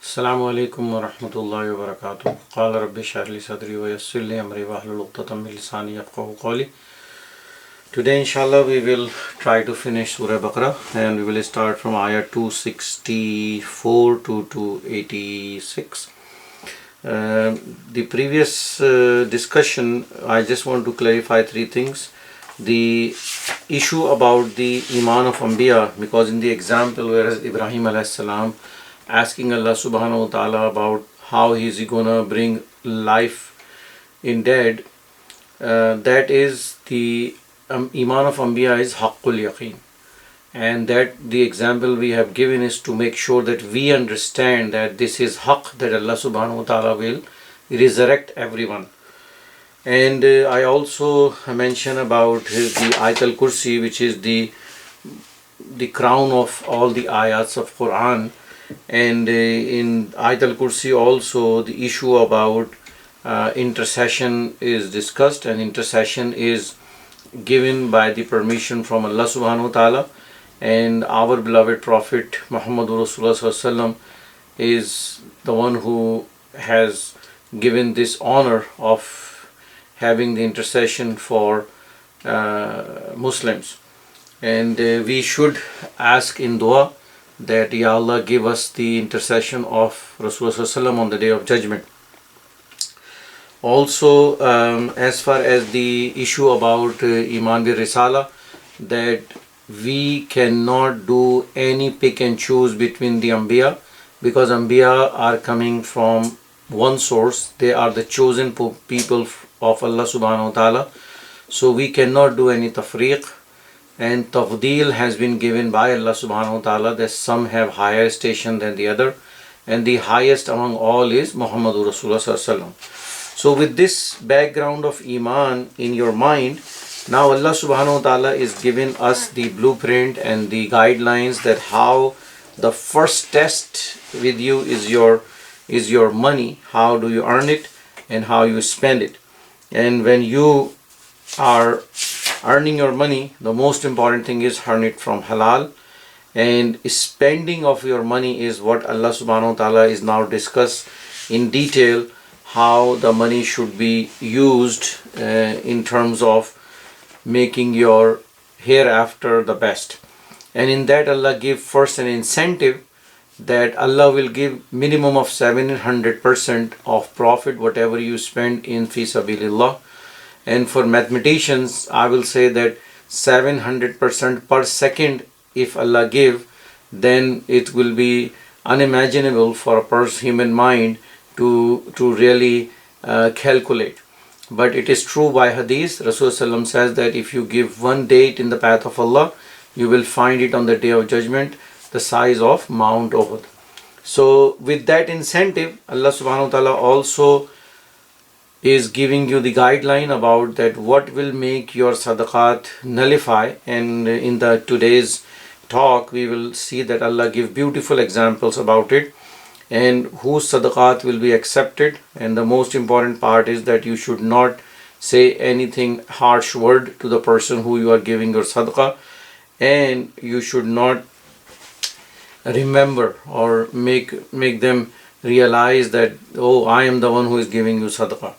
Assalamu alaikum wa rahmatullahi wa barakatuh. Qala rabbi shrah li sadri wa yassir li amri wahlul 'uqdatam min lisani yafqahu qawli. Today inshallah we will try to finish Surah Baqarah and we will start from ayah 264 to 286. The previous discussion, I just want to clarify three things. The issue about the Iman of Anbiya, because in the example where Ibrahim alayhi salam asking Allah subhanahu wa ta'ala about how he is gonna bring life in dead, that is the Iman of Anbiya is Haqqul Yaqeen. And that the example we have given is to make sure that we understand that this is Haqq, that Allah subhanahu wa ta'ala will resurrect everyone. And I also mentioned about the Ayat al-Kursi, which is the crown of all the ayats of Quran. And in Ayat al-Kursi also the issue about intercession is discussed, and intercession is given by the permission from Allah subhanahu wa ta'ala, and our beloved Prophet Muhammadur Rasulullah is the one who has given this honor of having the intercession for Muslims. And we should ask in dua that Ya Allah give us the intercession of Rasulullah on the Day of Judgment. Also, as far as the issue about Iman bil Risala, that we cannot do any pick and choose between the Anbiya, because Anbiya are coming from one source. They are the chosen people of Allah subhanahu wa ta'ala. So we cannot do any tafriq. And tafdeel has been given by Allah subhanahu wa ta'ala, that some have higher station than the other, and the highest among all is Muhammadur Rasulullah. So with this background of Iman in your mind, now Allah subhanahu wa ta'ala is giving us the blueprint and the guidelines that how the first test with you is your money, how do you earn it and how you spend it. And when you are earning your money, the most important thing is earn it from halal, and spending of your money is what Allah subhanahu wa ta'ala is now discuss in detail, how the money should be used in terms of making your hereafter the best. And in that Allah give first an incentive that Allah will give minimum of 700% of profit whatever you spend in fi sabilillah. And for mathematicians, I will say that 700% per second if Allah give, then it will be unimaginable for a human mind to really calculate. But it is true by hadith. Rasulullah says that if you give one date in the path of Allah, you will find it on the Day of Judgment the size of Mount Uhud. So with that incentive, Allah subhanahu wa ta'ala also is giving you the guideline about that what will make your sadaqat nullify. And in the today's talk we will see that Allah give beautiful examples about it, and whose sadaqat will be accepted. And the most important part is that you should not say anything harsh word to the person who you are giving your sadaqah, and you should not remember or make them realize that, oh, I am the one who is giving you sadaqah.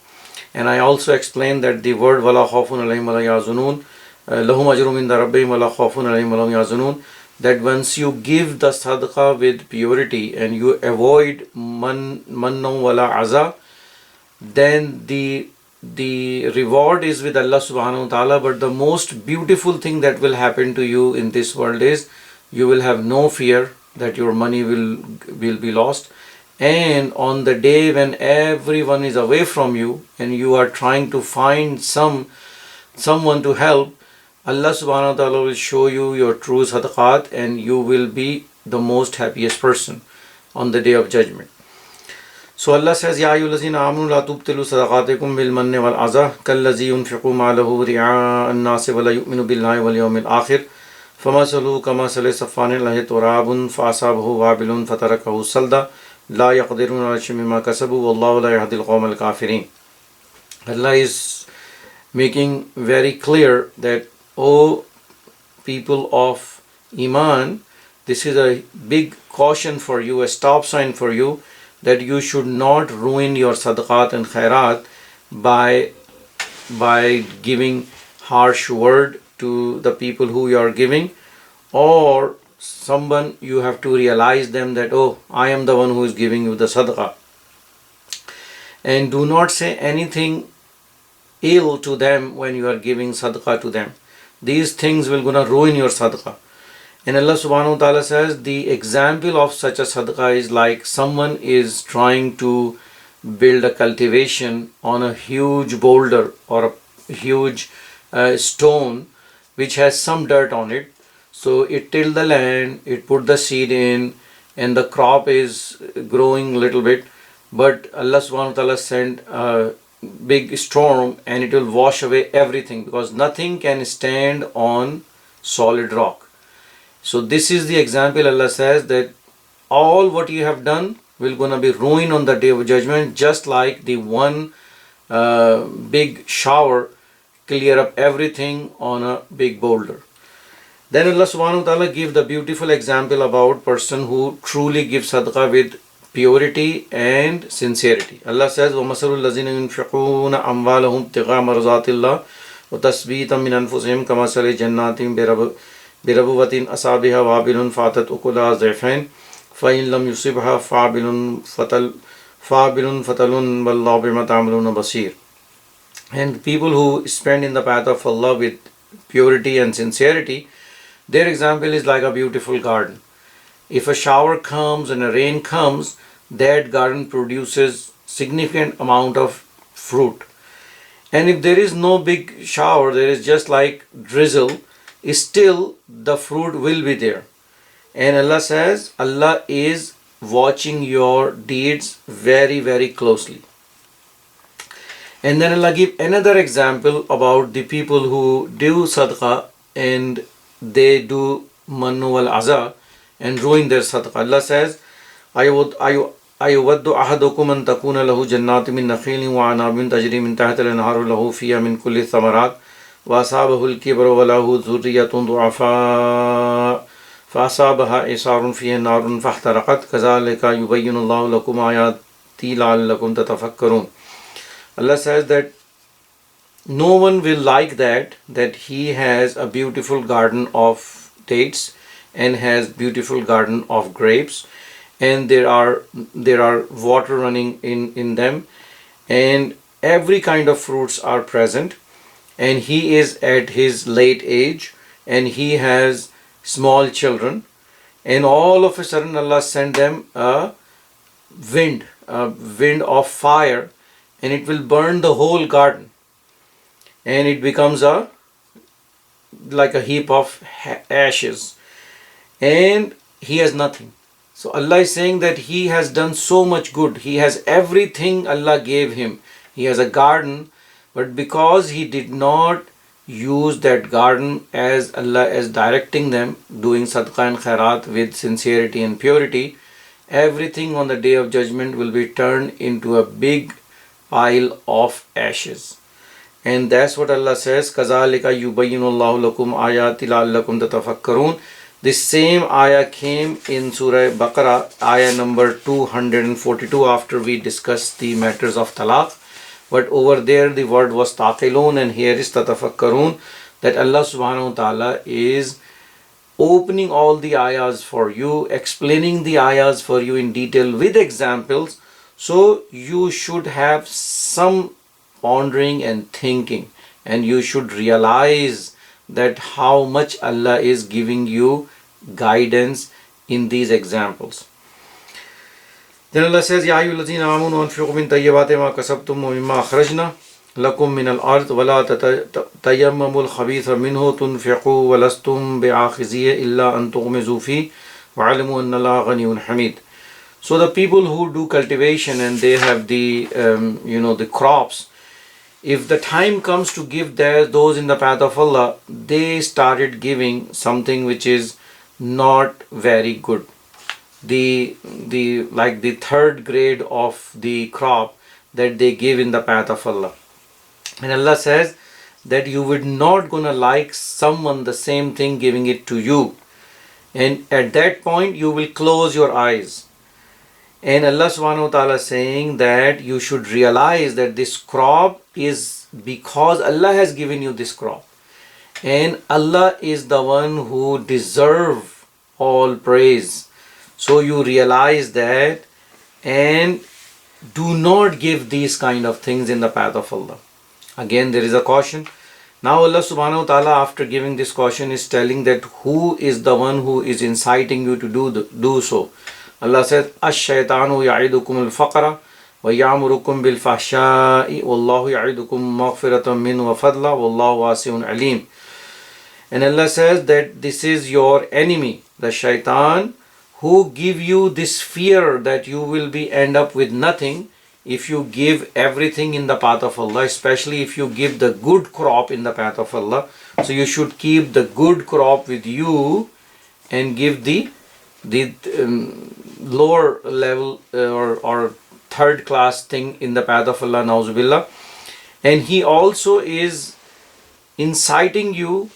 And I also explained that the word wala khawfun alayhim wala yahzanun, lahum ajrun inda rabbihim wala khawfun alayhim wala yahzanun, that once you give the sadaqah with purity and you avoid mannu wala aza, then the reward is with Allah subhanahu wa ta'ala. But the most beautiful thing that will happen to you in this world is you will have no fear that your money will be lost. And on the day when everyone is away from you and you are trying to find someone to help, Allah subhanahu wa ta'ala will show you your true sadaqat, and you will be the most happiest person on the Day of Judgment. So Allah says, Ya ayyuhallazina amanu la tubtilu sadaqatikum bil manni wal aza kallazi yunfiqu ma'alahu ri'a an-nas wa la yu'minu billahi wal yawmil akhir famasaluhu kamasali safanin lahi turabun fa'asabahu wabilun fatarakahu salda la yaqdiruna ala shay'in mimma kasabu wallahu la yahdi al-qawma al-kafirin. Allah is making very clear that, O people of Iman, this is a big caution for you, a stop sign for you, that you should not ruin your sadaqat and khairat by giving harsh word to the people who you are giving, or someone you have to realize them that, oh, I am the one who is giving you the sadaqah. And do not say anything ill to them when you are giving sadaqah to them. These things will gonna ruin your sadaqah. And Allah subhanahu wa ta'ala says the example of such a sadaqah is like someone is trying to build a cultivation on a huge boulder or a huge stone which has some dirt on it. So it tilled the land, it put the seed in, and the crop is growing a little bit. But Allah subhanahu wa ta'ala sent a big storm and it will wash away everything, because nothing can stand on solid rock. So this is the example. Allah says that all what you have done will gonna be ruined on the day of judgment, just like the one big shower clear up everything on a big boulder. Then Allah subhanahu wa ta'ala give the beautiful example about person who truly gives sadaqah with purity and sincerity. Allah says, وَمَثَلُ الَّذِينَ يُنْفِقُونَ أَمْوَالَهُمْ ابْتِغَاءَ مَرْضَاتِ اللَّهِ وَتَثْبِيتًا مِنْ أَنفُسِهِمْ كَمَثَلِ جَنَّاتٍ بربوة أصابها وابل فاتت أكلها ضعفين فإن لم يصبها فابل فتل والله بما تعملون بصير. And people who spend in the path of Allah with purity and sincerity, their example is like a beautiful garden. If a shower comes and a rain comes, that garden produces significant amount of fruit. And if there is no big shower, there is just like drizzle, still the fruit will be there. And Allah says Allah is watching your deeds very, very closely. And then Allah give another example about the people who do sadaqah and they do mannu wal aza and ruin their sadaqah. Allah says, أَيُوَدُّ أَحَدُكُمْ أَن تَكُونَ لَهُ جَنَّاتٌ مِّن نَخِيلٍ وَأَعْنَابٍ تَجْرِي مِن تَحْتِهَا الْأَنْهَارُ لَهُ فِيهَا مِن كُلِّ الثَّمَرَاتِ وأصابه الكبر وله ذرية ضعفاء فأصابها إعصار فيه نار فاحترقت كذلك يبين الله لكم آياته لعلكم تتفكرون. Allah says that no one will like that he has a beautiful garden of dates and has beautiful garden of grapes, and there are water running in them, and every kind of fruits are present, and he is at his late age and he has small children, and all of a sudden Allah sent them a wind of fire, and it will burn the whole garden and it becomes like a heap of ashes, and he has nothing. So Allah is saying that he has done so much good, he has everything Allah gave him, he has a garden, but because he did not use that garden as Allah is directing them, doing sadaqah and khairat with sincerity and purity, everything on the day of judgment will be turned into a big pile of ashes. And that's what Allah says, كَذَلِكَ يُبَيِّنُ اللَّهُ لَكُمْ آيَاتِ لَعَلَّكُمْ تَتَفَكَّرُونَ. This same ayah came in Surah Baqarah, ayah number 242, after we discussed the matters of talaq. But over there the word was taqilun, and here is tatafakkarun, that Allah subhanahu wa ta'ala is opening all the ayahs for you, explaining the ayahs for you in detail with examples, so you should have some pondering and thinking, and you should realize that how much Allah is giving you guidance in these examples. Then Allah says, Ya ayyuhallazina amanu anfiqu min tayyibati ma kasabtum wa mimma akhrajna lakum min al-ard wa la tatayammamul khabitha minhu tunfiqu wa lastum bi'akhiziyya illa an tughmizu fi wa alimu anna Allaha ghaniyyun hamid. So the people who do cultivation and they have the the crops, if the time comes to give those in the path of Allah, they started giving something which is not very good. The third grade of the crop that they give in the path of Allah. And Allah says that you would not gonna like someone the same thing giving it to you. And at that point you will close your eyes. And Allah subhanahu wa ta'ala is saying that you should realize that this crop is because Allah has given you this crop. And Allah is the one who deserves all praise. So you realize that and do not give these kind of things in the path of Allah. Again, there is a caution. Now Allah subhanahu wa ta'ala, after giving this caution, is telling that who is the one who is inciting you to do so. Allah says, Ash-shaytanu ya'idukum al-faqra wa ya'murukum bil-fahsha'i wallahu ya'idukum maghfiratan min wa fadla wallahu wasi'un alim. And Allah says that this is your enemy, the shaitan, who give you this fear that you will be end up with nothing if you give everything in the path of Allah, especially if you give the good crop in the path of Allah. So you should keep the good crop with you and give the lower level or third class thing in the path of Allah, na'uzubillah. And he also is inciting you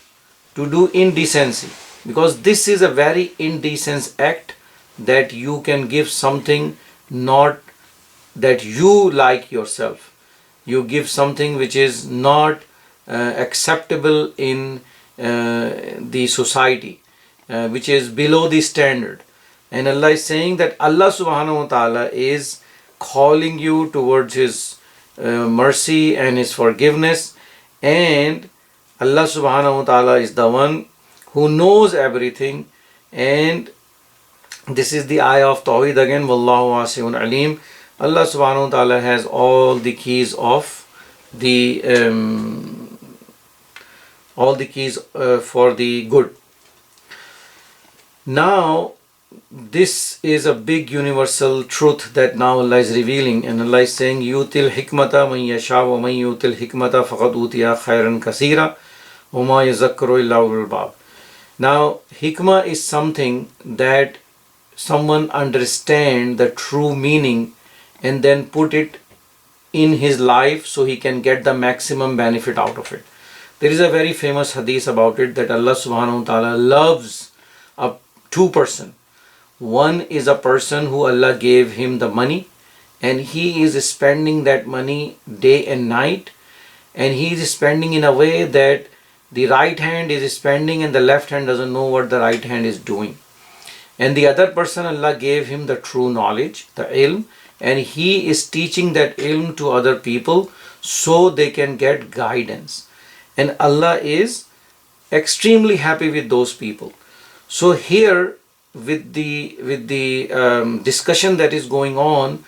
to do indecency, because this is a very indecent act, that you can give something not that you like yourself. You give something which is not acceptable in the society, which is below the standard. And Allah is saying that Allah subhanahu wa ta'ala is calling you towards His mercy and His forgiveness, and Allah subhanahu wa ta'ala is the one who knows everything. And this is the ayah of Tawheed again, Wallahu wasi'un alim. Allah subhanahu wa ta'ala has all the keys of the for the good. Now this is a big universal truth that now Allah is revealing, and Allah is saying, Yutil hikmata man yasha wa man yutil hikmata faqad utiya khairan kasira wa ma yazakkaru illa ulul albab. Now hikmah is something that someone understand the true meaning and then put it in his life so he can get the maximum benefit out of it. There is a very famous hadith about it, that Allah subhanahu wa ta'ala loves a two person. One is a person who Allah gave him the money and he is spending that money day and night, and he is spending in a way that the right hand is spending and the left hand doesn't know what the right hand is doing. And the other person, Allah gave him the true knowledge, the ilm, and he is teaching that ilm to other people so they can get guidance. And Allah is extremely happy with those people. So here, with the discussion that is going on,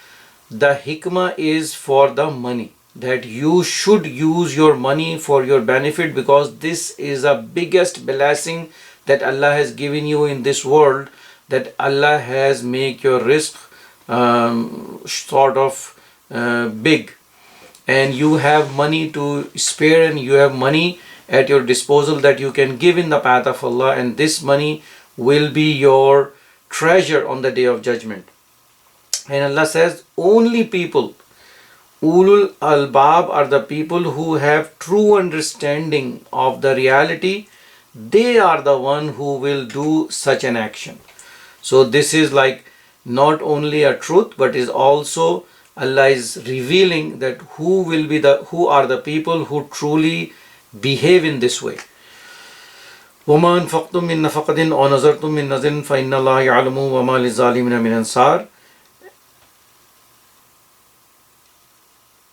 the hikmah is for the money, that you should use your money for your benefit, because this is the biggest blessing that Allah has given you in this world, that Allah has made your risk big, and you have money to spare, and you have money at your disposal that you can give in the path of Allah, and this money will be your treasure on the day of judgment. And Allah says only people, ulul albab, are the people who have true understanding of the reality. They are the one who will do such an action. So this is like not only a truth, but is also Allah is revealing that who are the people who truly behave in this way. وَمَا أَنفَقْتُم مِّن نَفَقَةٍ أَوْ نَذَرْتُم مِّن نَذْرٍ فَإِنَّ اللَّهَ يَعْلَمُ وَمَا لِلظَّالِمِينَ مِنْ أَنصَارٍ.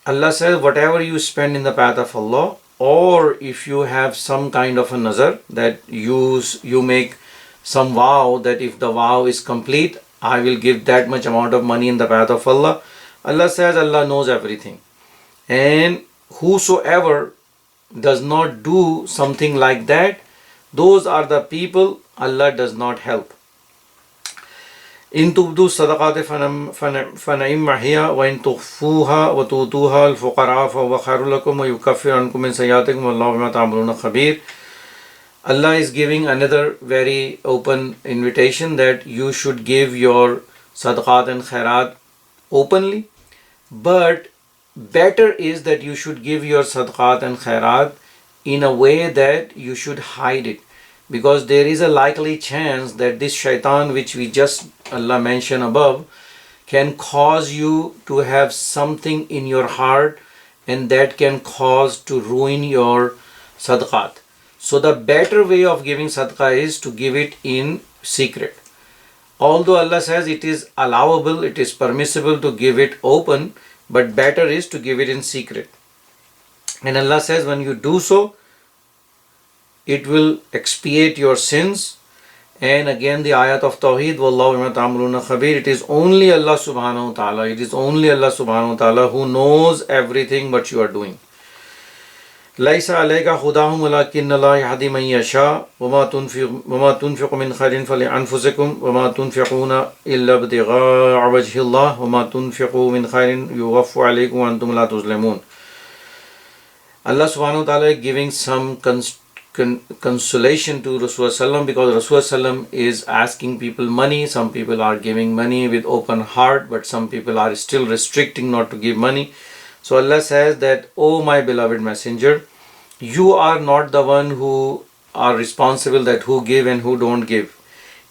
Allah says, whatever you spend in the path of Allah, or if you have some kind of a nazar, that you make some vow, that if the vow is complete, I will give that much amount of money in the path of Allah. Allah says Allah knows everything, and whosoever does not do something like that, those are the people Allah does not help. إن تبدوا الصدقات فنعم هي وإن تخفوها وتؤتوها الفقراء فهو خير لكم ويكفر عنكم من سيئاتكم والله بما تعملون خبير. Allah is giving another very open invitation, that you should give your sadaqat and khairat openly, but better is that you should give your sadaqat and khairat in a way that you should hide it, because there is a likely chance that this shaitan, which we just Allah mentioned above, can cause you to have something in your heart, and that can cause to ruin your sadaqat. So the better way of giving sadaqah is to give it in secret. Although Allah says it is allowable, it is permissible to give it open, but better is to give it in secret. And Allah says when you do so, it will expiate your sins. And again the ayat of Tawheed, Wallahu bima ta'maluna khabir. It is only Allah subhanahu wa ta'ala, it is only Allah subhanahu wa ta'ala who knows everything what you are doing. لَيْسَ عَلَيْكَ خُدَاهُمْ وَلَكِنَّ اللَّهَ يَهْدِي مَن يَشَاءُ وَمَا تُنْفِقُ مِنْ خَيْرٍ فَلِأَنفُسِكُمْ وَمَا تُنْفِقُونَ إِلَّا ابْتِغَاءَ وَجْهِ اللَّهِ وَمَا تُنْفِقُوا مِنْ خَيْرٍ يُوَفَّ عَلَيْكُمْ وَأَنْتُمْ لَا تُظْلَمُونَ. Allah subhanahu wa ta'ala is giving some consolation to Rasulullah, because Rasulullah is asking people money. Some people are giving money with open heart, but some people are still restricting not to give money. So Allah says that, "Oh my beloved messenger, you are not the one who are responsible that who give and who don't give.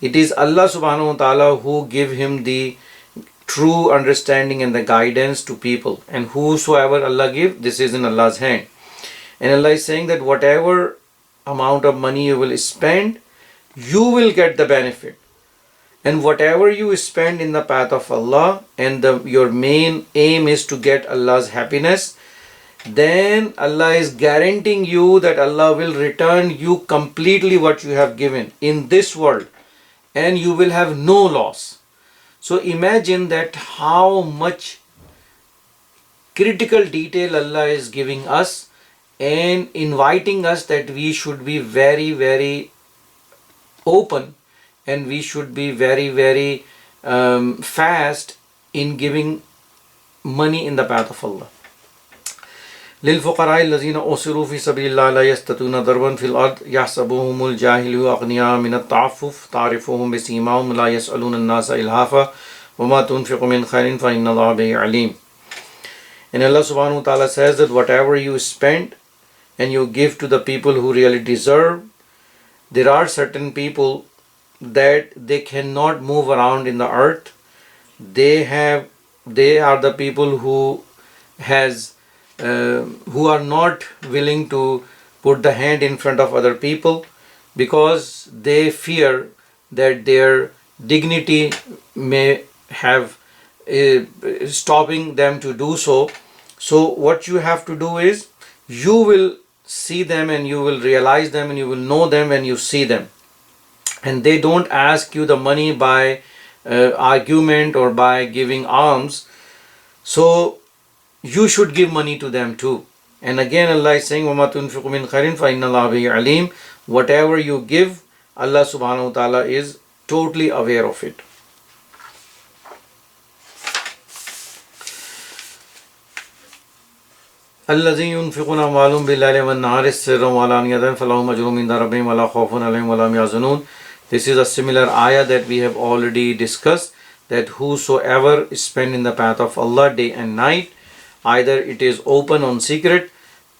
It is Allah subhanahu wa ta'ala who give him the true understanding and the guidance to people. And whosoever Allah give, this is in Allah's hand." And Allah is saying that whatever amount of money you will spend, you will get the benefit. And whatever you spend in the path of Allah, and your main aim is to get Allah's happiness, then Allah is guaranteeing you that Allah will return you completely what you have given in this world, and you will have no loss. So imagine that how much critical detail Allah is giving us and inviting us that we should be very, very open, and we should be very, very fast in giving money in the path of Allah. لِلْفُقَرَاءِ الَّذِينَ أُحْصِرُوا فِي سَبِيلِ اللَّهِ لَا يَسْتَطِيعُونَ ضَرْبًا فِي الْأَرْضِ يَحْسَبُهُمُ الْجَاهِلُ أَغْنِيَاءَ مِنَ التَّعَفُّفِ تَعْرِفُهُم بِسِيمَاهُمْ لَا يَسْأَلُونَ النَّاسَ إِلْحَافًا وَمَا تُنْفِقُ مِنْ خَيْرٍ فَإِنَّ اللَّهَ بِهِ عَلِيمٌ. And Allah subhanahu wa ta'ala says that whatever you spend and you give to the people who really deserve, there are certain people that they cannot move around in the earth. They are the people who are not willing to put the hand in front of other people, because they fear that their dignity may have stopping them to do so. So what you have to do is, you will see them and you will realize them and you will know them when you see them. And they don't ask you the money by argument or by giving alms. So you should give money to them too. And again Allah is saying, وَمَا تُنْفِقُ مِنْ خَيْرٍ فَإِنَّ اللَّهَ بِهِ عَلِيمٌ. Whatever you give, Allah subhanahu wa ta'ala is totally aware of it. الَّذِينَ يُنْفِقُونَ أَمْوَالَهُمْ بِاللَّيْلِ وَالنَّهَارِ سِرًّا وَعَلَانِيَةً فَلَهُمْ أَجْرُهُمْ عِنْدَ رَبِّهِمْ وَلَا خَوْفٌ عَلَيْهِمْ وَلَا هُمْ يَحْزَنُونَ. This is a similar ayah that we have already discussed, that whosoever spend in the path of Allah day and night, either it is open or secret,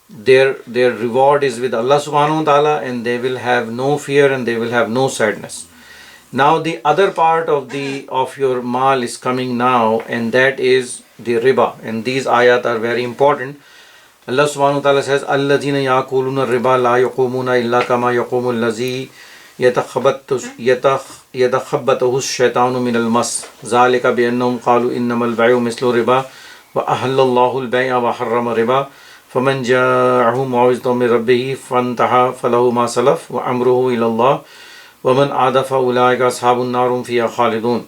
their reward is with Allah subhanahu wa ta'ala, and they will have no fear and they will have no sadness. Now the other part of your mal is coming now, and that is the riba. And these ayat are very important. Allah subhanahu wa ta'ala says, الَّذِينَ يَأْكُلُونَ الرِّبَا لَا يَقُومُونَ إِلَّا كَمَا يَقُومُ الَّذِي يَتَخَبَّطُهُ الشَّيْطَانُ مِنَ الْمَسِّ ذَلِكَ بِأَنَّهُمْ قَالُوا إِنَّمَا الْبَيْعُ مِثْلُ الرِّبَا وَأَحَلَّ اللَّهُ الْبَيْعَ وَحَرَّمَ الرِّبَا فَمَنْ جَاءَهُ مَوْعِظَةٌ مِنْ رَبِّهِ فَانْتَهَى فَلَهُ مَا سَلَفَ وَأَمْرُهُ إِلَى اللَّهِ وَمَنْ عَادَ فَأُولَٰئِكَ أَصْحَابُ النَّارِ هُمْ فِيهَا خَالِدُونَ.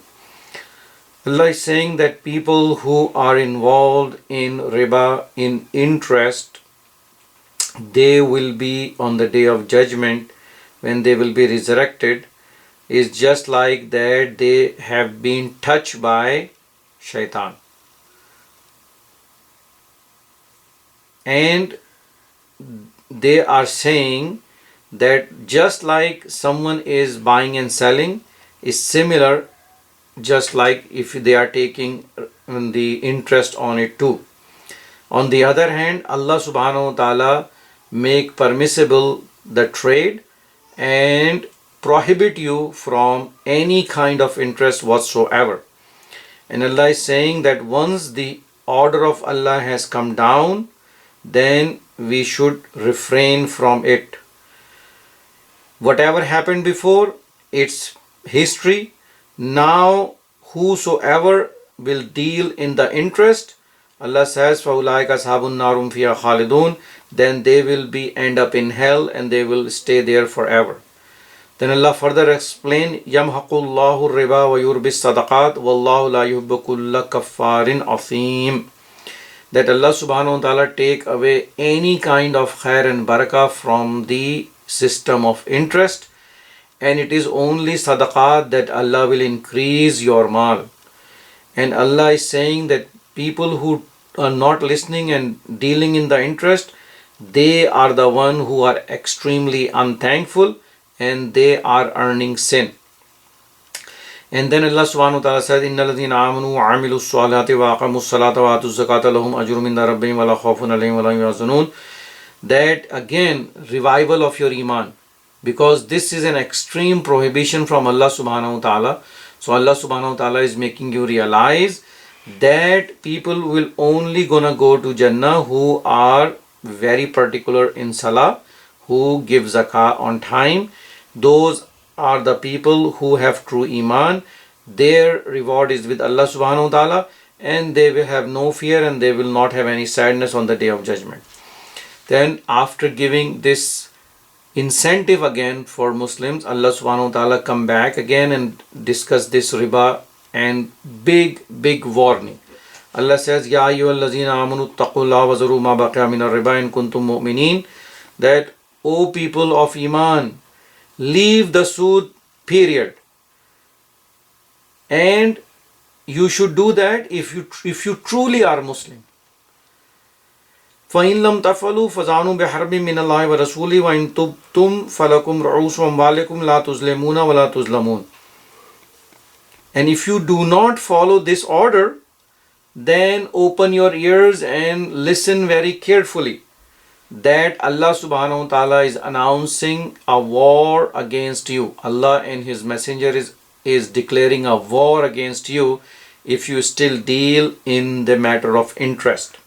Allah is saying that people who are involved in riba, in interest, they will be on the day of judgment, when they will be resurrected, is just like that they have been touched by shaitan. And they are saying that just like someone is buying and selling, is similar, just like if they are taking the interest on it too. On the other hand, Allah subhanahu wa ta'ala make permissible the trade and prohibit you from any kind of interest whatsoever. And Allah is saying that once the order of Allah has come down, then we should refrain from it. Whatever happened before, it's history. Now, whosoever will deal in the interest, Allah says, فَأُولَٰئِكَ أَصْحَابُ النَّارِ فِيهَا خَالِدُونَ, then they will be end up in hell and they will stay there forever. Then Allah further explained, يَمْحَقُ اللَّهُ الرِّبَا وَيُرْبِي الصَّدَقَاتِ وَاللَّهُ لَا يُحِبُّ كُلَّ كَفَّارٍ أَثِيمٍ. That Allah subhanahu wa ta'ala take away any kind of khair and barakah from the system of interest, and it is only sadaqat that Allah will increase your mal. And Allah is saying that people who are not listening and dealing in the interest, they are the one who are extremely unthankful and they are earning sin. And then Allah subhanahu wa ta'ala said, إِنَّ الَّذِينَ آمَنُوا وَعَمِلُوا الصَّالِحَاتِ وَأَقَامُوا الصَّلَاةَ وَآتُوا الزَّكَاةَ لَهُمْ أَجْرٌ عِندَ رَبِّهِمْ وَلَا خَوْفٌ عَلَيْهِمْ وَلَا هُمْ يَحْزَنُونَ. That again, revival of your iman. Because this is an extreme prohibition from Allah subhanahu wa ta'ala. So Allah subhanahu wa ta'ala is making you realize that people will only gonna go to Jannah who are very particular in salah, who give zakah on time. Those are the people who have true iman. Their reward is with Allah subhanahu wa ta'ala, and they will have no fear and they will not have any sadness on the day of judgment. Then after giving this incentive again for Muslims, Allah subhanahu wa ta'ala come back again and discuss this riba and big warning. Allah says, Ya ayyuhallazina amanu taqullaha wa zaru ma baqiya min ar-riba in kuntum mu'minin. That, O people of iman, leave the sood, period. And you should do that if you truly are Muslim. فَإِن لَمْ تَفْعَلُوا فَزَانُوا بِحَرْبٍ مِّنَ اللَّهِ وَرَسُولِهِ وَإِن تُبْتُمْ فَلَكُمْ رُءُوسُ أَمْوَالِكُمْ لَا تُظْلِمُونَ وَلَا تُظْلَمُونَ. And if you do not follow this order, then open your ears and listen very carefully. That Allah subhanahu wa ta'ala is announcing a war against you. Allah and His Messenger is declaring a war against you if you still deal in the matter of interest.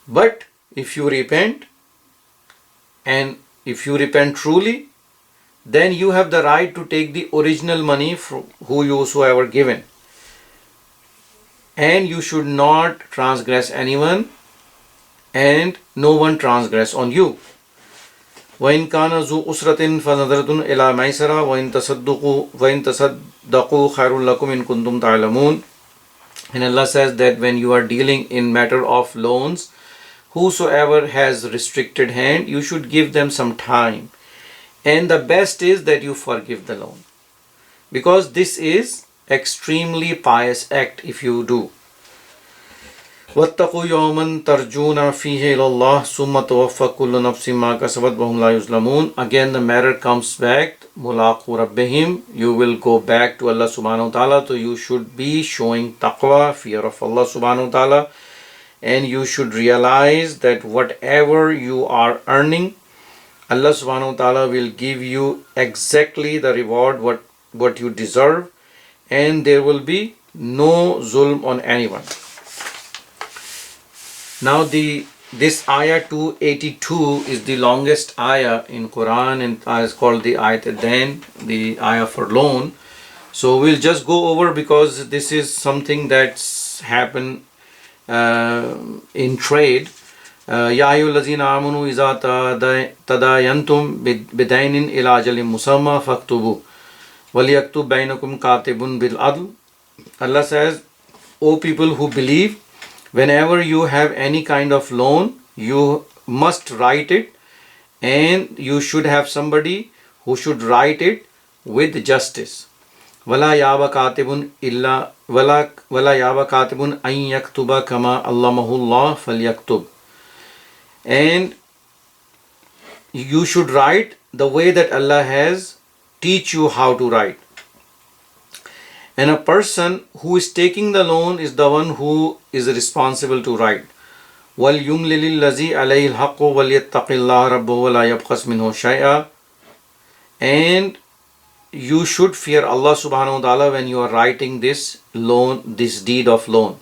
But if you repent, and if you repent truly, then you have the right to take the original money from whosoever given. And you should not transgress anyone, and no one transgress on you. وَإِن كَانَ ذُو أُسْرَةٍ فَنَظَرَةٌ إِلَى مَيْسَرَةٍ وَإِن تَصَدَّقُوا خَيْرٌ لَكُمْ إِن كُنتُمْ تَعْلَمُونَ. And Allah says that when you are dealing in matter of loans, whosoever has restricted hand, you should give them some time. And the best is that you forgive the loan. Because this is extremely pious act if you do. وَاتَّقُوا يَوْمًا تَرْجُونَ فِيهِ إِلَى اللَّهِ ثُمَّ تُوَفَّى كُلُّ نَفْسٍ مَا كَسَبَتْ وَهُمْ لَا يُظْلَمُونَ. Again the matter comes back, مُلَاقُوا رَبِّهِمْ. You will go back to Allah subhanahu wa ta'ala. So you should be showing taqwa, fear of Allah subhanahu wa ta'ala. And you should realize that whatever you are earning, Allah subhanahu wa ta'ala will give you exactly the reward what you deserve, and there will be no zulm on anyone. Now this ayah 282 is the longest ayah in Quran, and is called the ayat ad-dain, the ayah for loan. So we'll just go over because this is something that's happened in trade. يا أيها الذين آمنوا إذا تداينتم بدين إلى أجل مسمى فاكتبوا وليكتب بينكم كاتب بالعدل. Allah says, O people who believe, whenever you have any kind of loan, you must write it, and you should have somebody who should write it with justice. ولا ياب كاتب إلا ولا ياب كاتب أن يكتب كما علمه الله فليكتب. And you should write the way that Allah has teach you how to write. And a person who is taking the loan is the one who is responsible to write. وَلْيُمْلِلِ الَّذِي عَلَيْهِ الْحَقُّ وَلْيَتَّقِ اللَّهَ رَبَّهُ وَلَا يَبْخَسْ مِنْهُ شَيْئًا. And you should fear Allah subhanahu wa ta'ala when you are writing this loan, this deed of loan.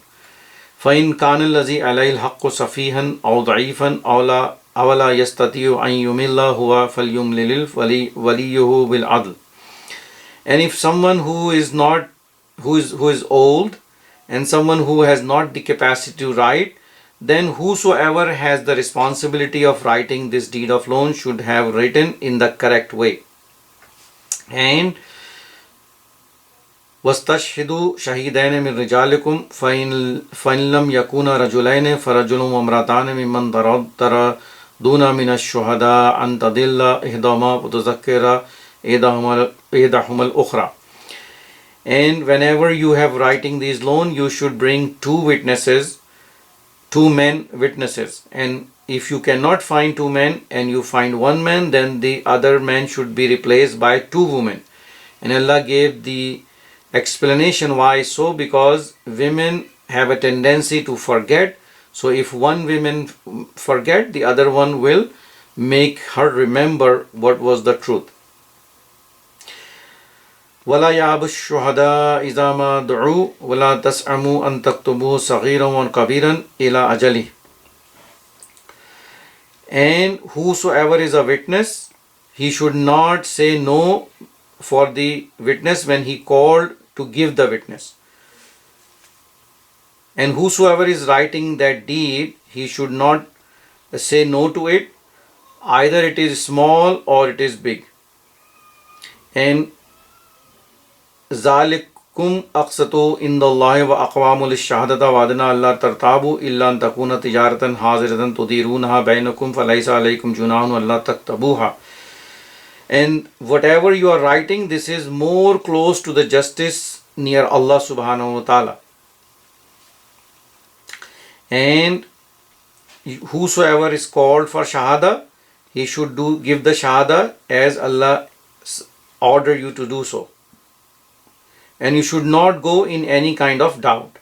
فَإِنْ كَانَ الَّذِي عَلَيْهِ الْحَقُّ صَفِيهًا أَوْ ضَعِيفًا أَوْ لَا يَسْتَطِيعُ أَنْ يُمِلَّ هُوَ فَلْيُمْلِلْ وَلِيُّهُ بِالْعَدْلِ. And if someone who is old and someone who has not the capacity to write, then whosoever has the responsibility of writing this deed of loan should have written in the correct way. And وَاسْتَشْهِدُوا شَهِيدَيْنِ مِنْ رِجَالِكُمْ فَإِنْ لَمْ يَكُونَا رَجُلَيْنِ فَرَجُلٌ وَامْرَأَتَانِ مِمَّنْ تَرَضُونَ مِنَ الشُّهَدَاءِ أَنْ تَضِلَّ إِحْدَاهُمَا وَتُذَكِّرَ إِحْدَاهُمَا الْأُخْرَى. And whenever you have writing these loan, you should bring two men witnesses. And if you cannot find two men and you find one man, then the other man should be replaced by two women. And Allah gave the explanation why so, because women have a tendency to forget. So if one woman forget, the other one will make her remember what was the truth. وَلَا يَعْبُ الشُّهَدَاءَ إِذَا مَا دُعُوا وَلَا تَسْأَمُوا أَن تَكْتُبُوهُ صَغِيرًا وَكَبِيرًا إِلَى أَجَلِهِ. And whosoever is a witness, he should not say no for the witness when he called to give the witness. And whosoever is writing that deed, he should not say no to it, either it is small or it is big. And ذَلِكُمْ أَقْسَطُ إِنْدَ اللَّهِ وَأَقْوَامُ لِلشَّهَادَةِ وَأَدْنَى أَلَّا تَرْتَابُوا إِلَّا أَن تَكُونَ تِجَارَةً حَاضِرَةً تُدِيرُونَهَا بَيْنَكُمْ فَلَيْسَ عَلَيْكُمْ جُنَاحٌ أَلَّا تَكْتُبُوهَا. And whatever you are writing, this is more close to the justice near Allah subhanahu wa ta'ala. And whosoever is called for shahada, he should give the shahada as Allah order you to do so. And you should not go in any kind of doubt.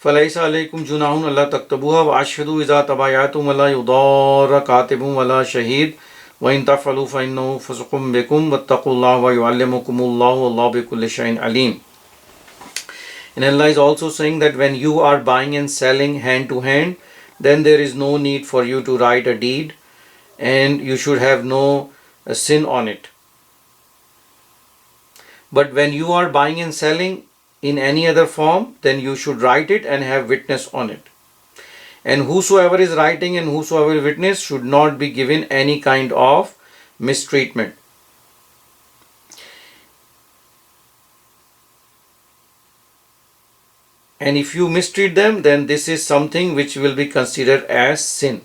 فَلَيْسَ عَلَيْكُمْ جُنَاحٌ أَلَّا تَكْتُبُوهَا وَأَشْهِدُوا إِذَا تَبَايَعْتُمْ وَلَا يُضَارَّ كَاتِبٌ وَلَا شَهِيدٌ وَإِنْ تَفْعَلُوا فَإِنَّهُ فُسُوقٌ بِكُمْ وَاتَّقُوا اللَّهَ وَيُعَلِّمُكُمُ اللَّهُ وَاللَّهُ بِكُلِّ شَيْءٍ عَلِيمٌ. And Allah is also saying that when you are buying and selling hand to hand, then there is no need for you to write a deed, and you should have no sin on it. But when you are buying and selling in any other form, then you should write it and have witness on it. And whosoever is writing and whosoever is witness should not be given any kind of mistreatment. And if you mistreat them, then this is something which will be considered as sin.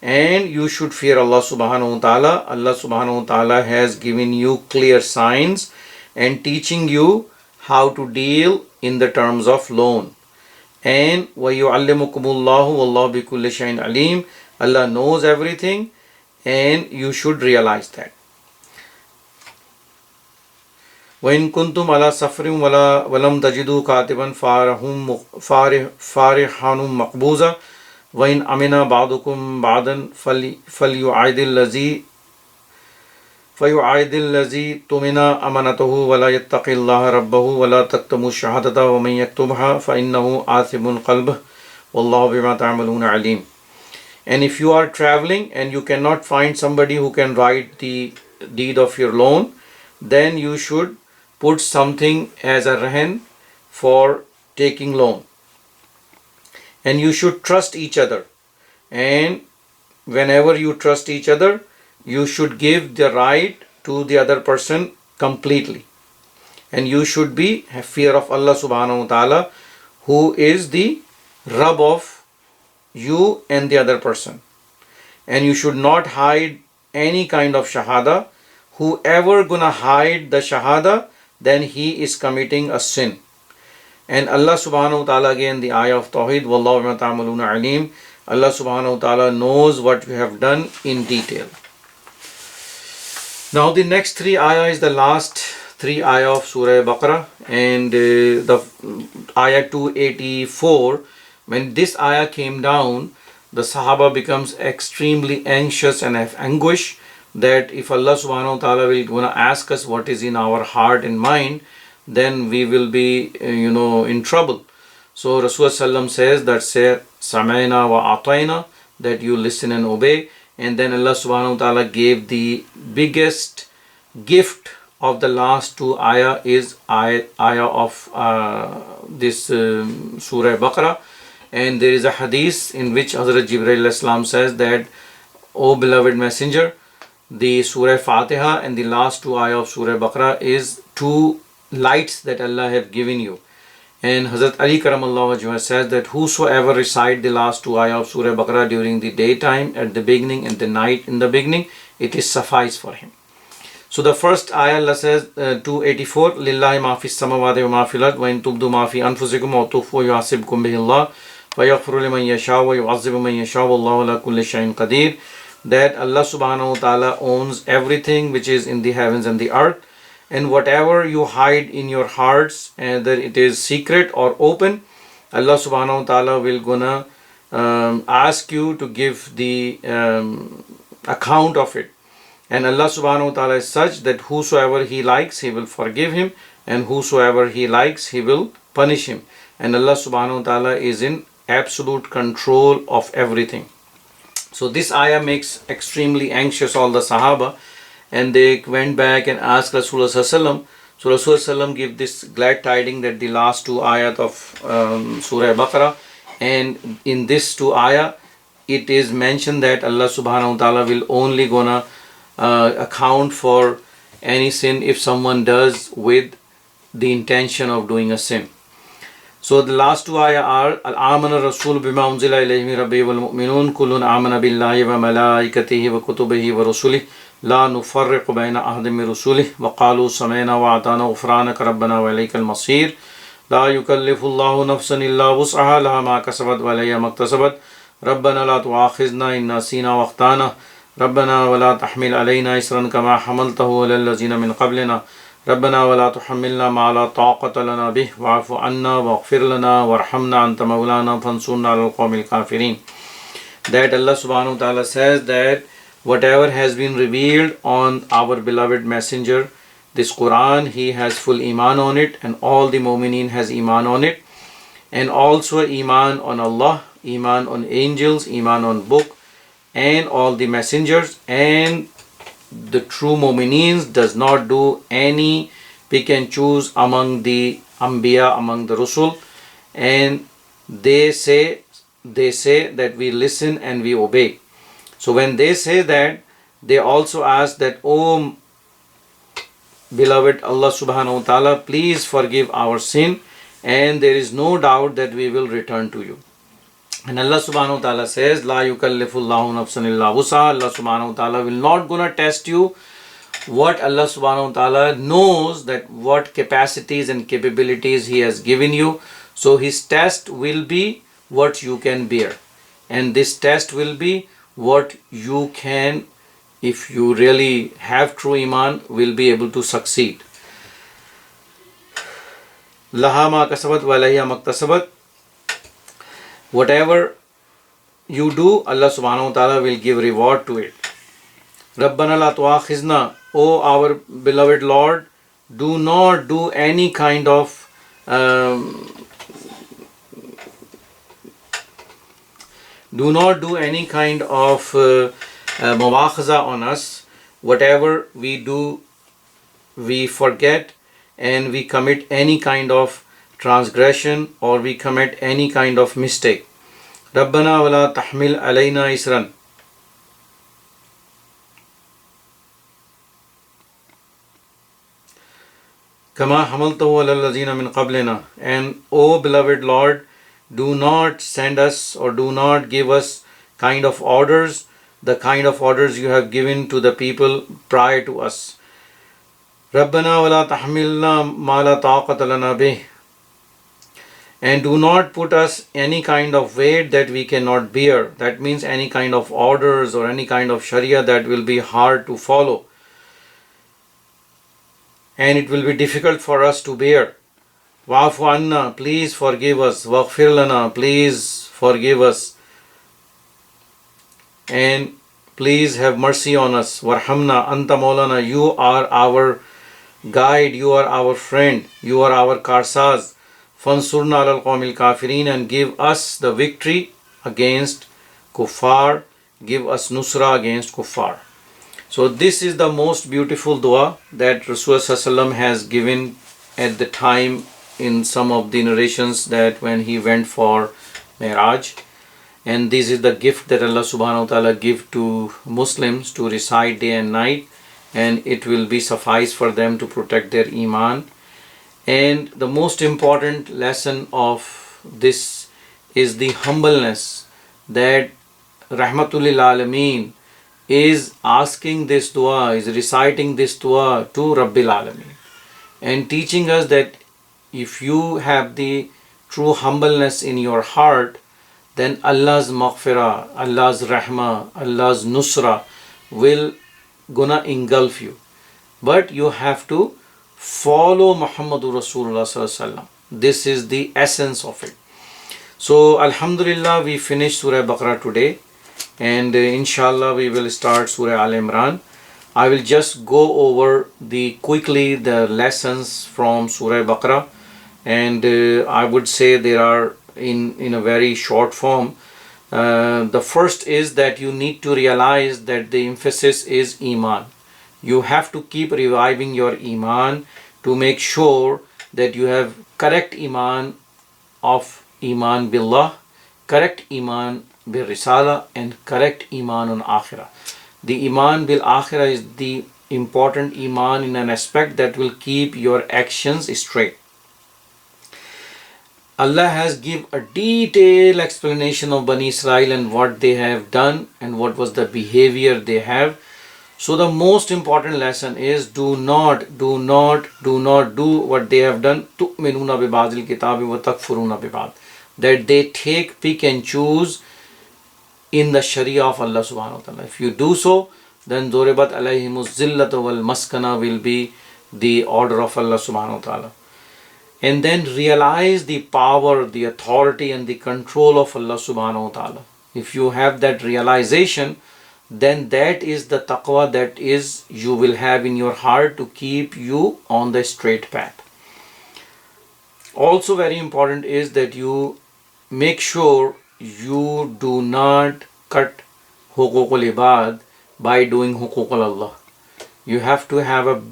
And you should fear Allah subhanahu wa ta'ala. Allah subhanahu wa ta'ala has given you clear signs and teaching you how to deal in the terms of loan. And وَيُعَلِّمُكُمُ اللَّهُ وَاللَّهُ بِكُلِّ شَيْءٍ عَلِيمٌ. Allah knows everything and you should realize that. وَإِن كُنْتُمْ عَلَى سَفَرٍ وَلَمْ تَجِدُوا كَاتِبًا فَارِحَانٌ مَقْبُوزًا وَإِنْ أَمِنَ بَعْضُكُمْ بَعْضًا فَلْيُعَيِّدِ الَّذِي تُؤْمِنَ أَمَانَتَهُ وَلَا يَتَّقِ اللَّهَ رَبَّهُ وَلَا تَكْتُمُوا الشَّهَادَةَ وَمَنْ يَكْتُمْهَا فَإِنَّهُ آثِمٌ قَلْبُهُ وَاللَّهُ بِمَا تَعْمَلُونَ عَلِيمٌ. And if you are traveling and you cannot find somebody who can write the deed of your loan, then you should put something as a rahan for taking loan. And you should trust each other. And whenever you trust each other, you should give the right to the other person completely. And you should have fear of Allah subhanahu wa ta'ala, who is the Rabb of you and the other person. And you should not hide any kind of shahada. Whoever gonna hide the shahada, then he is committing a sin. And Allah subhanahu wa ta'ala, again the ayah of Tawheed, Wallahu bima ta'maluna alim. Allah subhanahu wa ta'ala knows what you have done in detail. Now the next three ayah is the last three ayah of Surah Baqarah, and the ayah 284 When this ayah came down, the Sahaba becomes extremely anxious and have anguish that if Allah subhanahu wa ta'ala will gonna ask us what is in our heart and mind, then we will be in trouble. So Rasulullah says that say Samaina wa atayna, that you listen and obey. And then Allah subhanahu wa ta'ala gave the biggest gift of the last two ayah is ayah of this Surah Baqarah. And there is a hadith in which Hazrat Jibreel Islam says that, O beloved messenger, the Surah Fatiha and the last two ayah of Surah Baqarah is two lights that Allah have given you. And Hazrat Ali Karamallahu Wajhah says that whosoever recite the last two ayah of Surah Baqarah during the daytime at the beginning and the night in the beginning, it is suffice for him. So the first ayah, Allah says 284, Lillahi ma fis samawati wa ma fil ard wa in tubdu ma fi anfusikum wa tukhfu yuhasibkum bihi Allah wa yaghfiru liman yasha wa yu'adhibu man yasha wallahu ala kulli shay'in qadir. That Allah subhanahu wa ta'ala owns everything which is in the heavens and the earth, and whatever you hide in your hearts, whether it is secret or open, Allah subhanahu wa ta'ala will gonna ask you to give the account of it. And Allah subhanahu wa ta'ala is such that whosoever He likes, He will forgive him, and whosoever He likes, He will punish him. And Allah subhanahu wa ta'ala is in absolute control of everything. So this ayah makes extremely anxious all the Sahaba, and they went back and asked Rasulullah Sallallahu. So Rasulullah gave this glad tidings that the last two ayat of Surah Baqarah, and in this two ayah it is mentioned that Allah subhanahu wa ta'ala will only gonna account for any sin if someone does with the intention of doing a sin. So the last two ayah are Al-Amana Rasul bima unzila ilayhi min rabbihi wal mu'minun kullun amana billahi wa malaikatihi wa kutubihi wa rusulihi la nufarriqu bayna ahadin min rusulihi wa qalu sami'na wa ata'na ghufranaka rabbana wa ilaykal masir la yukallifu Allahu nafsan illa wus'aha laha ma kasabat wa alayha ma iktasabat rabbana la tu'akhizna in nasina wa akhtana rabbana wa la tahmil alayna isran kama hamaltahu ala allazina min qablina ربنا ولا تحملنا ما لا طاقة لنا به واعف عنا واغفر لنا وارحمنا أنت مولانا فانصرنا على القوم الكافرين. That Allah subhanahu wa ta'ala says that whatever has been revealed on our beloved messenger, this Quran, he has full iman on it, and all the mu'mineen has iman on it, and also iman on Allah, iman on angels, iman on book, and all the messengers, and the true mu'mineens does not do any pick and choose among the Anbiya, among the Rusul, and they say that we listen and we obey. So when they say that, they also ask that, O beloved Allah subhanahu wa ta'ala, please forgive our sin, and there is no doubt that we will return to you. And Allah subhanahu wa ta'ala says, La yukallifullahu nafsan illa wusa. Allah subhanahu wa ta'ala will not gonna test you. What Allah subhanahu wa ta'ala knows that what capacities and capabilities He has given you. So His test will be what you can bear. And this test will be what you can, if you really have true iman, will be able to succeed. Laha ma kasabat wa alayha ma iktasabat. Whatever you do, Allah subhanahu wa ta'ala will give reward to it. Rabbana la tu'akhizna. O our beloved Lord, do not do any kind of muwakhaza on us. Whatever we do, we forget, and we commit any kind of transgression, or we commit any kind of mistake. Rabbana wala tahmil alayna isran. Kama hamaltahu ala allazina min qablina. And O beloved Lord, do not send us or do not give us kind of orders, the kind of orders you have given to the people prior to us. Rabbana wala tahmilna ma la taqata lana bih. And do not put us any kind of weight that we cannot bear. That means any kind of orders or any kind of sharia that will be hard to follow, and it will be difficult for us to bear. Wa'fu anna, please forgive us. Waghfir lana, please forgive us. And please have mercy on us. Warhamna, anta maulana, you are our guide, you are our friend, you are our karsaz. Fansurna alal qawmil kafirin, and give us the victory against kuffar, give us nusra against kuffar. So this is the most beautiful dua that Rasulullah has given at the time in some of the narrations, that when he went for Mi'raj. And this is the gift that Allah subhanahu wa ta'ala give to Muslims to recite day and night, and it will be suffice for them to protect their iman. And the most important lesson of this is the humbleness, that Rahmatul lil Alameen is asking this dua, is reciting this dua to Rabbil Alameen, and teaching us that if you have the true humbleness in your heart, then Allah's maghfirah, Allah's rahmah, Allah's nusra will gonna engulf you. But you have to follow Muhammadur Rasulullah sallallahu alaihi wasallam. This is the essence of it. So Alhamdulillah, we finished Surah Baqarah today, and inshallah we will start Surah Al Imran. I will just go over quickly the lessons from Surah Baqarah, and I would say there are in a very short form. The first is that you need to realize that the emphasis is Iman. You have to keep reviving your Iman to make sure that you have correct Iman of Iman Billah, correct Iman bil Risala, and correct Iman on Akhirah. The Iman bil Akhirah is the important Iman in an aspect that will keep your actions straight. Allah has given a detailed explanation of Bani Israel and what they have done and what was the behavior they have. So the most important lesson is do not do what they have done. تُؤْمِنُونَ بِبَعْضِ الْكِتَابِ وَتَكْفُرُونَ بِبَعْضِ. That they pick and choose in the Sharia of Allah subhanahu wa ta'ala. If you do so, then ضُرِبَتْ عَلَيْهِمُ الزِّلَّةُ وَالْمَسْكَنَةُ will be the order of Allah subhanahu wa ta'ala. And then realize the power, the authority and the control of Allah subhanahu wa ta'ala. If you have that realization, then that is the taqwa that is you will have in your heart to keep you on the straight path. Also very important is that you make sure you do not cut huququl ibad by doing huququl Allah. You have to have a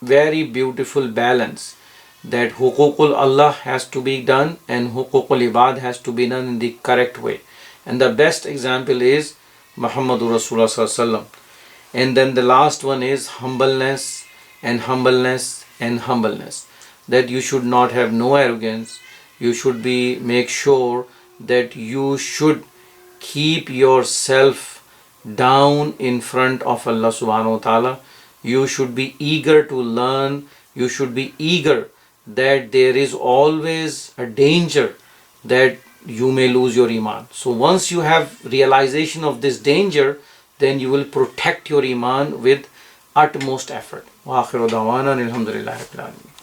very beautiful balance, that huququl Allah has to be done and huququl ibad has to be done in the correct way. And the best example is Muhammadur Rasulullah sallallahu alaihi wasallam. And then the last one is humbleness and humbleness and humbleness. That you should not have no arrogance. You should make sure that you should keep yourself down in front of Allah subhanahu wa ta'ala. You should be eager to learn. You should be eager that there is always a danger that you may lose your iman. So once you have realization of this danger, then you will protect your iman with utmost effort. Wa akhiru da'wana alhamdulillahi rabbil alamin.